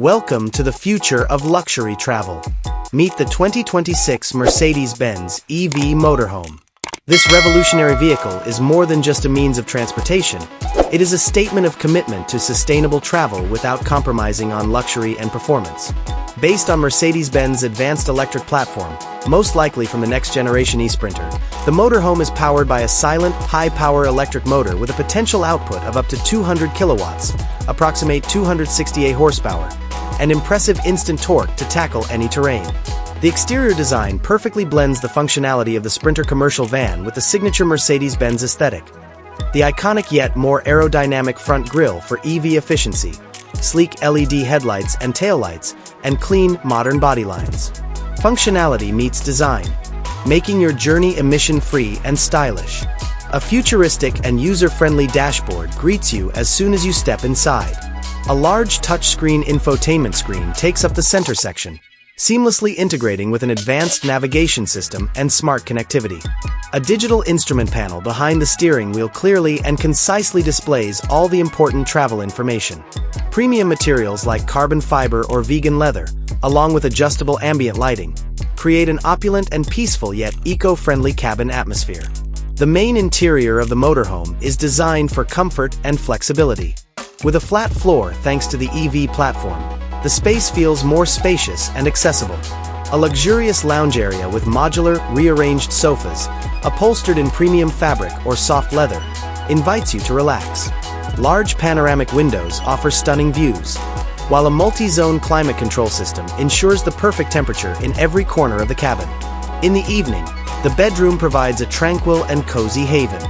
Welcome to the future of luxury travel. Meet the 2026 Mercedes-Benz EV Motorhome. This revolutionary vehicle is more than just a means of transportation. It is a statement of commitment to sustainable travel without compromising on luxury and performance. Based on Mercedes-Benz advanced electric platform, most likely from the next-generation eSprinter, the motorhome is powered by a silent, high-power electric motor with a potential output of up to 200 kilowatts, approximate 268 horsepower, and impressive instant torque to tackle any terrain. The exterior design perfectly blends the functionality of the Sprinter commercial van with the signature Mercedes-Benz aesthetic. The iconic yet more aerodynamic front grille for EV efficiency, sleek LED headlights and taillights, and clean, modern body lines. Functionality meets design, making your journey emission-free and stylish. A futuristic and user-friendly dashboard greets you as soon as you step inside. A large touchscreen infotainment screen takes up the center section, seamlessly integrating with an advanced navigation system and smart connectivity. A digital instrument panel behind the steering wheel clearly and concisely displays all the important travel information. Premium materials like carbon fiber or vegan leather, along with adjustable ambient lighting, create an opulent and peaceful yet eco-friendly cabin atmosphere. The main interior of the motorhome is designed for comfort and flexibility. With a flat floor thanks to the EV platform, the space feels more spacious and accessible. A luxurious lounge area with modular, rearranged sofas, upholstered in premium fabric or soft leather, invites you to relax. Large panoramic windows offer stunning views, while a multi-zone climate control system ensures the perfect temperature in every corner of the cabin. In the evening, the bedroom provides a tranquil and cozy haven.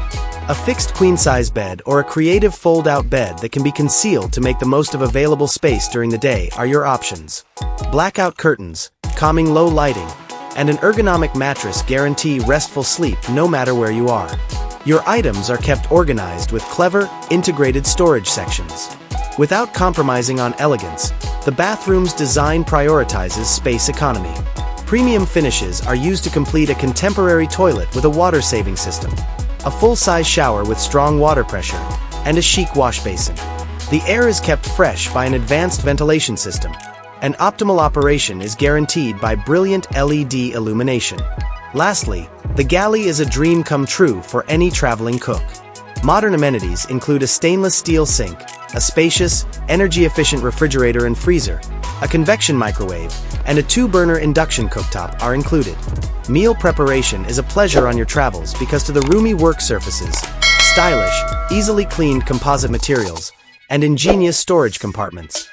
A fixed queen-size bed or a creative fold-out bed that can be concealed to make the most of available space during the day are your options. Blackout curtains, calming low lighting, and an ergonomic mattress guarantee restful sleep no matter where you are. Your items are kept organized with clever, integrated storage sections. Without compromising on elegance, the bathroom's design prioritizes space economy. Premium finishes are used to complete a contemporary toilet with a water-saving system, a full-size shower with strong water pressure, and a chic wash basin. The air is kept fresh by an advanced ventilation system, and optimal operation is guaranteed by brilliant LED illumination. Lastly, the galley is a dream come true for any traveling cook. Modern amenities include a stainless steel sink, a spacious, energy-efficient refrigerator and freezer, a convection microwave, and a 2-burner induction cooktop are included. Meal preparation is a pleasure on your travels because to the roomy work surfaces, stylish, easily cleaned composite materials, and ingenious storage compartments,